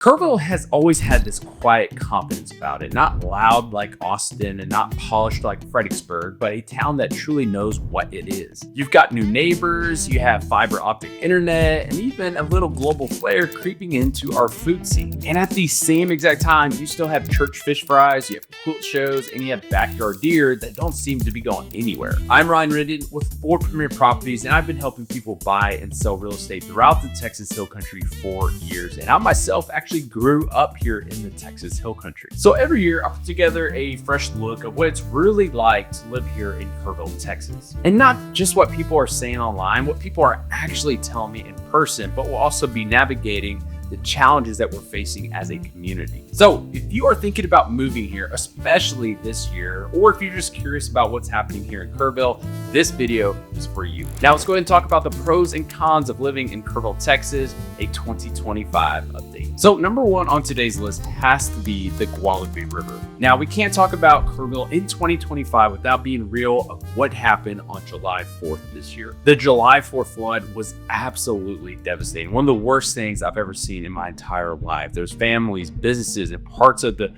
Kerrville has always had this quiet confidence about it, not loud like Austin and not polished like Fredericksburg, but a town that truly knows what it is. You've got new neighbors, you have fiber optic internet, and even a little global flair creeping into our food scene. And at the same exact time, you still have church fish fries, you have quilt shows, and you have backyard deer that don't seem to be going anywhere. I'm Ryan Rinden with 4 Premier Properties, and I've been helping people buy and sell real estate throughout the Texas Hill Country for years. And I myself actually grew up here in the Texas Hill Country. So every year I put together a fresh look of what it's really like to live here in Kerrville, Texas. And not just what people are saying online, what people are actually telling me in person, but we'll also be navigating the challenges that we're facing as a community. So if you are thinking about moving here, especially this year, or if you're just curious about what's happening here in Kerrville, this video is for you. Now let's go ahead and talk about the pros and cons of living in Kerrville, Texas, a 2025 update. So number 1 on today's list has to be the Guadalupe River. Now we can't talk about Kerrville in 2025 without being real of what happened on July 4th this year. The July 4th flood was absolutely devastating. One of the worst things I've ever seen in my entire life. There's families, businesses, and parts of the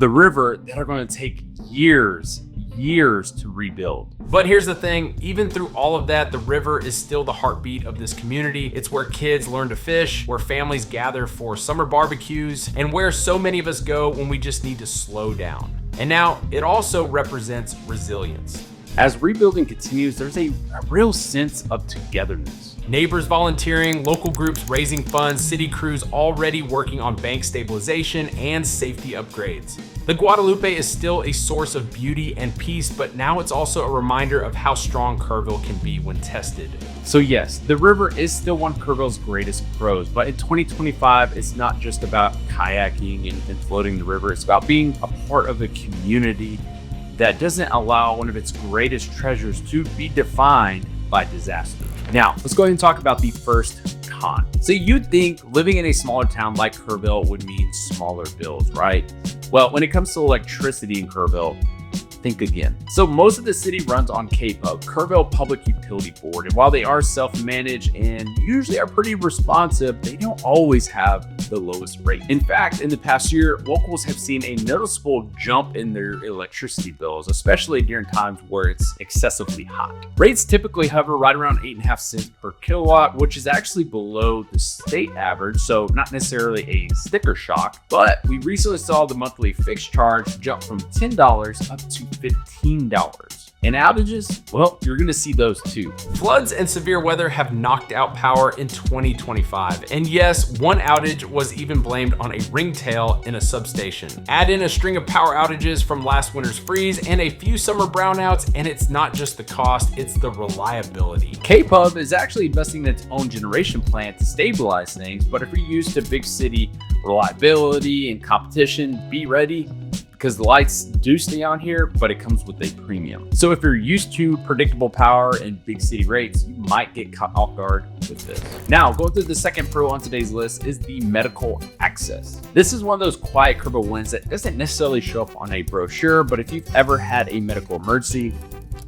river that are going to take years to rebuild. But here's the thing, even through all of that, the river is still the heartbeat of this community. It's where kids learn to fish, where families gather for summer barbecues, and where so many of us go when we just need to slow down. And now it also represents resilience. As rebuilding continues, there's a real sense of togetherness. Neighbors volunteering, local groups raising funds, city crews already working on bank stabilization and safety upgrades. The Guadalupe is still a source of beauty and peace, but now it's also a reminder of how strong Kerrville can be when tested. So yes, the river is still one of Kerrville's greatest pros, but in 2025, it's not just about kayaking and floating the river. It's about being a part of a community that doesn't allow one of its greatest treasures to be defined by disaster. Now, let's go ahead and talk about the first con. So you'd think living in a smaller town like Kerrville would mean smaller bills, right? Well, when it comes to electricity in Kerrville, think again. So most of the city runs on KPUB, Kerrville Public Utility Board, and while they are self-managed and usually are pretty responsive, they don't always have the lowest rate. In fact, in the past year, locals have seen a noticeable jump in their electricity bills, especially during times where it's excessively hot. Rates typically hover right around 8.5 cents per kilowatt, which is actually below the state average, so not necessarily a sticker shock, but we recently saw the monthly fixed charge jump from $10 up to $15. And outages, well, you're gonna see those too. Floods and severe weather have knocked out power in 2025. And yes, one outage was even blamed on a ringtail in a substation. Add in a string of power outages from last winter's freeze and a few summer brownouts, and it's not just the cost, it's the reliability. KPUB is actually investing in its own generation plant to stabilize things, but if you're used to big city reliability and competition, be ready, because the lights do stay on here, but it comes with a premium. So if you're used to predictable power and big city rates, you might get caught off guard with this. Now, going through the second pro on today's list is the medical access. This is one of those quiet Kerrville wins that doesn't necessarily show up on a brochure, but if you've ever had a medical emergency,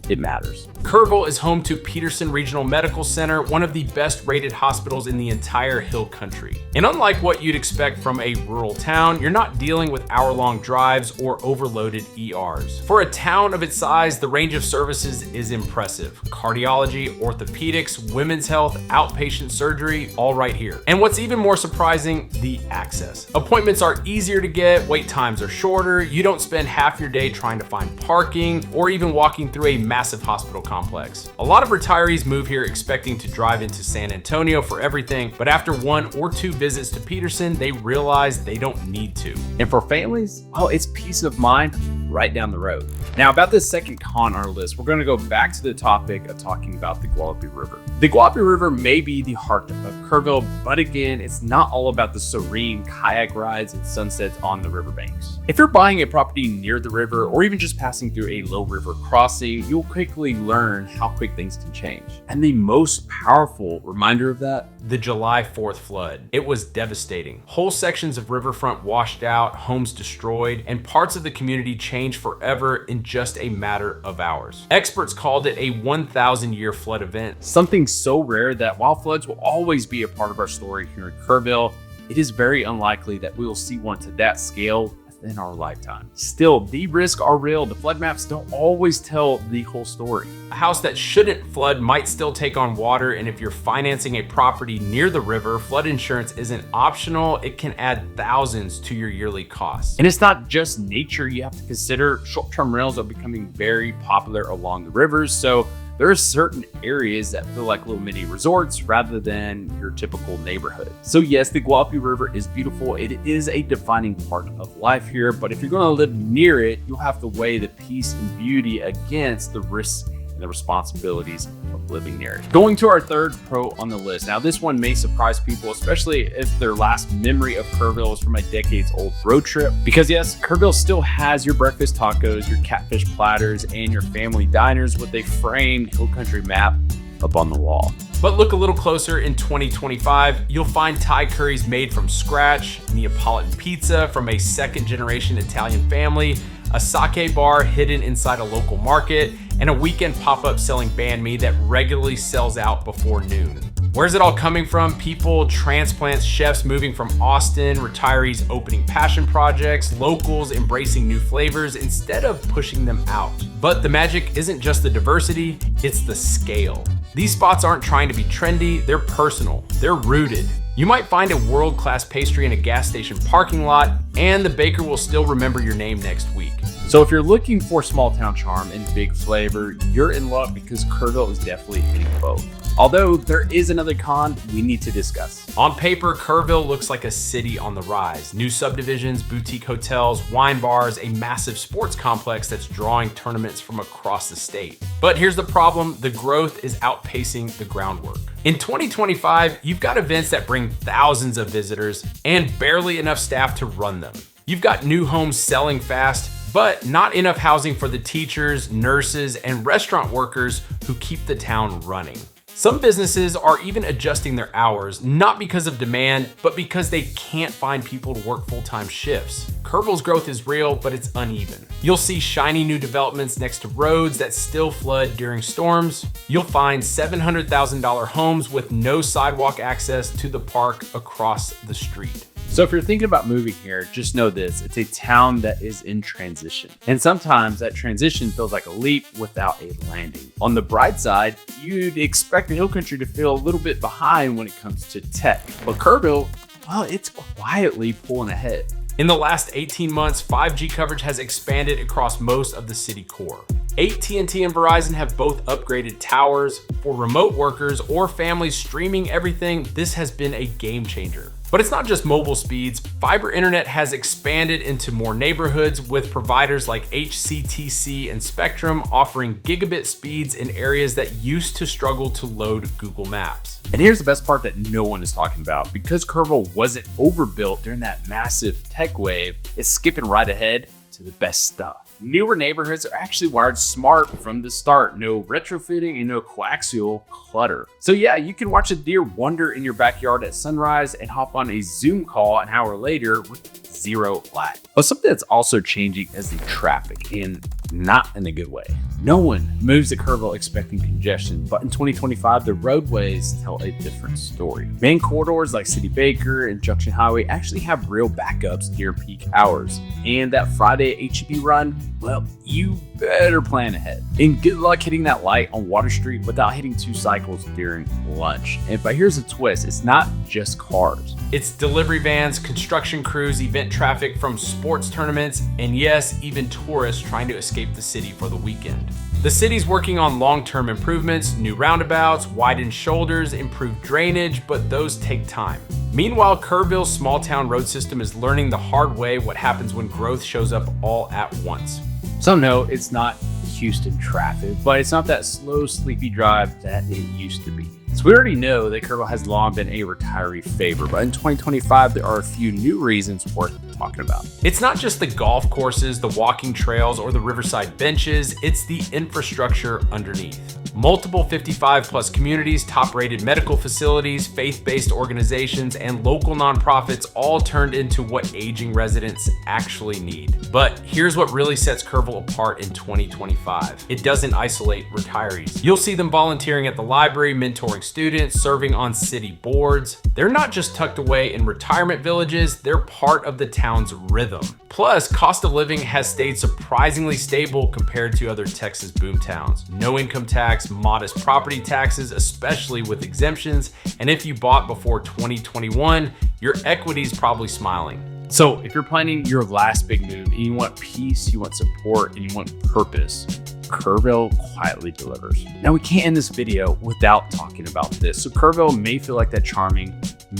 it matters. Kerrville is home to Peterson Regional Medical Center, one of the best rated hospitals in the entire Hill Country. And unlike what you'd expect from a rural town, you're not dealing with hour-long drives or overloaded ERs. For a town of its size, the range of services is impressive. Cardiology, orthopedics, women's health, outpatient surgery, all right here. And what's even more surprising, the access. Appointments are easier to get, wait times are shorter, you don't spend half your day trying to find parking or even walking through a massive hospital complex. A lot of retirees move here expecting to drive into San Antonio for everything, but after 1 or 2 visits to Peterson, they realize they don't need to. And for families, well, it's peace of mind right down the road. Now, about this second con on our list, we're going to go back to the topic of talking about the Guadalupe River. The Guadalupe River may be the heart of Kerrville, but again, it's not all about the serene kayak rides and sunsets on the riverbanks. If you're buying a property near the river or even just passing through a low river crossing, you'll quickly learn how quick things can change. And the most powerful reminder of that, the July 4th flood. It was devastating. Whole sections of riverfront washed out, homes destroyed, and parts of the community changed forever in just a matter of hours. Experts called it a 1,000-year flood event. Something so rare that while floods will always be a part of our story here in Kerrville, it is very unlikely that we will see one to that scale in our lifetime. Still, the risks are real. The flood maps don't always tell the whole story. A house that shouldn't flood might still take on water, and if you're financing a property near the river, flood insurance isn't optional. It can add thousands to your yearly costs. And it's not just nature you have to consider. Short-term rentals are becoming very popular along the rivers, so there are certain areas that feel like little mini resorts rather than your typical neighborhood. So yes, the Guadalupe River is beautiful. It is a defining part of life here, but if you're going to live near it, you'll have to weigh the peace and beauty against the risks and the responsibilities of living near it. Going to our third pro on the list. Now this one may surprise people, especially if their last memory of Kerrville is from a decades-old road trip. Because yes, Kerrville still has your breakfast tacos, your catfish platters, and your family diners with a framed hill country map up on the wall. But look a little closer in 2025, you'll find Thai curries made from scratch, Neapolitan pizza from a second-generation Italian family, a sake bar hidden inside a local market, and a weekend pop-up selling banh mi that regularly sells out before noon. Where's it all coming from? People, transplants, chefs moving from Austin, retirees opening passion projects, locals embracing new flavors instead of pushing them out. But the magic isn't just the diversity, it's the scale. These spots aren't trying to be trendy, they're personal, they're rooted. You might find a world-class pastry in a gas station parking lot, and the baker will still remember your name next week. So if you're looking for small town charm and big flavor, you're in luck because Kerrville is definitely hitting both. Although there is another con we need to discuss. On paper, Kerrville looks like a city on the rise. New subdivisions, boutique hotels, wine bars, a massive sports complex that's drawing tournaments from across the state. But here's the problem, the growth is outpacing the groundwork. In 2025, you've got events that bring thousands of visitors and barely enough staff to run them. You've got new homes selling fast, but not enough housing for the teachers, nurses, and restaurant workers who keep the town running. Some businesses are even adjusting their hours, not because of demand, but because they can't find people to work full-time shifts. Kerrville's growth is real, but it's uneven. You'll see shiny new developments next to roads that still flood during storms. You'll find $700,000 homes with no sidewalk access to the park across the street. So if you're thinking about moving here, just know this, it's a town that is in transition. And sometimes that transition feels like a leap without a landing. On the bright side, you'd expect the hill country to feel a little bit behind when it comes to tech. But Kerrville, well, it's quietly pulling ahead. In the last 18 months, 5G coverage has expanded across most of the city core. AT&T and Verizon have both upgraded towers. For remote workers or families streaming everything, this has been a game changer. But it's not just mobile speeds. Fiber internet has expanded into more neighborhoods with providers like HCTC and Spectrum offering gigabit speeds in areas that used to struggle to load Google Maps. And here's the best part that no one is talking about. Because Kerrville wasn't overbuilt during that massive tech wave, it's skipping right ahead to the best stuff. Newer neighborhoods are actually wired smart from the start. No retrofitting and no coaxial clutter. So yeah, you can watch a deer wander in your backyard at sunrise and hop on a Zoom call an hour later with zero lag. But something that's also changing is the traffic, and not in a good way. No one moves to Kerrville expecting congestion, but in 2025, the roadways tell a different story. Main corridors like City Baker and Junction Highway actually have real backups near peak hours. And that Friday HEB run, well, you better plan ahead. And good luck hitting that light on Water Street without hitting 2 cycles during lunch. But here's a twist, it's not just cars. It's delivery vans, construction crews, event traffic from sports tournaments, and yes, even tourists trying to escape the city for the weekend. The city's working on long-term improvements, new roundabouts, widened shoulders, improved drainage, but those take time. Meanwhile, Kerrville's small-town road system is learning the hard way what happens when growth shows up all at once. So no, it's not Houston traffic, but it's not that slow, sleepy drive that it used to be. So we already know that Kerrville has long been a retiree favorite, but in 2025, there are a few new reasons worth talking about. It's not just the golf courses, the walking trails, or the riverside benches, it's the infrastructure underneath. Multiple 55+ communities, top-rated medical facilities, faith-based organizations, and local nonprofits all turned into what aging residents actually need. But here's what really sets Kerrville apart in 2025. It doesn't isolate retirees. You'll see them volunteering at the library, mentoring students, serving on city boards. They're not just tucked away in retirement villages, they're part of the town's rhythm. Plus, cost of living has stayed surprisingly stable compared to other Texas boom towns. No income tax, modest property taxes, especially with exemptions, and if you bought before 2021, your equity's probably smiling. So if you're planning your last big move and you want peace, you want support, and you want purpose, Kerrville quietly delivers. Now we can't end this video without talking about this. So Kerrville may feel like that charming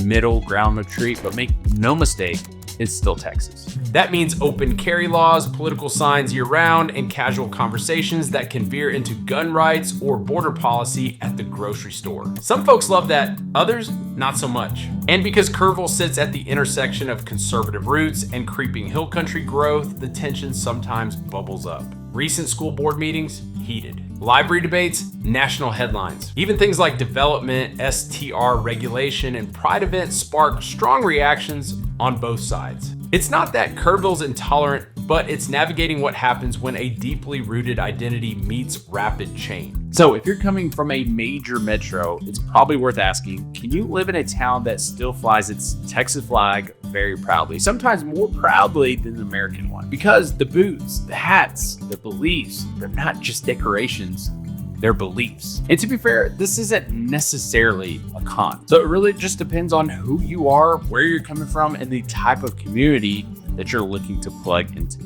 middle ground retreat, but make no mistake, it's still Texas. That means open carry laws, political signs year-round, and casual conversations that can veer into gun rights or border policy at the grocery store. Some folks love that, others not so much. And because Kerrville sits at the intersection of conservative roots and creeping hill country growth, the tension sometimes bubbles up. Recent school board meetings, heated. Library debates, national headlines. Even things like development, STR regulation, and pride events spark strong reactions on both sides. It's not that Kerrville's intolerant, but it's navigating what happens when a deeply rooted identity meets rapid change. So if you're coming from a major metro, it's probably worth asking, can you live in a town that still flies its Texas flag very proudly, sometimes more proudly than the American one? Because the boots, the hats, the beliefs, they're not just decorations, they're beliefs. And to be fair, this isn't necessarily a con. So it really just depends on who you are, where you're coming from, and the type of community that you're looking to plug into.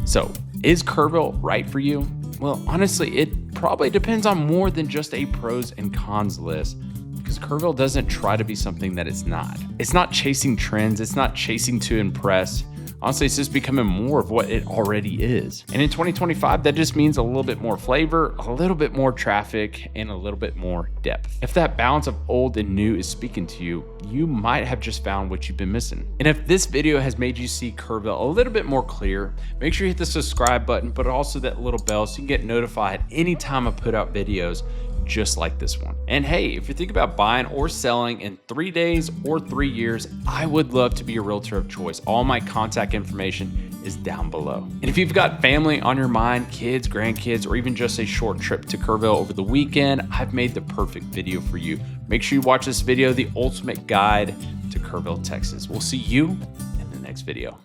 So is Kerrville right for you? Well, honestly, it probably depends on more than just a pros and cons list, because Kerrville doesn't try to be something that it's not. It's not chasing trends. It's not chasing to impress. Honestly, it's just becoming more of what it already is. And in 2025, that just means a little bit more flavor, a little bit more traffic, and a little bit more depth. If that balance of old and new is speaking to you, you might have just found what you've been missing. And if this video has made you see Kerrville a little bit more clear, make sure you hit the subscribe button, but also that little bell so you can get notified anytime I put out videos just like this one. And hey, if you think about buying or selling in 3 days or 3 years, I would love to be your realtor of choice. All my contact information is down below. And if you've got family on your mind, kids, grandkids, or even just a short trip to Kerrville over the weekend, I've made the perfect video for you. Make sure you watch this video, The Ultimate Guide to Kerrville, Texas. We'll see you in the next video.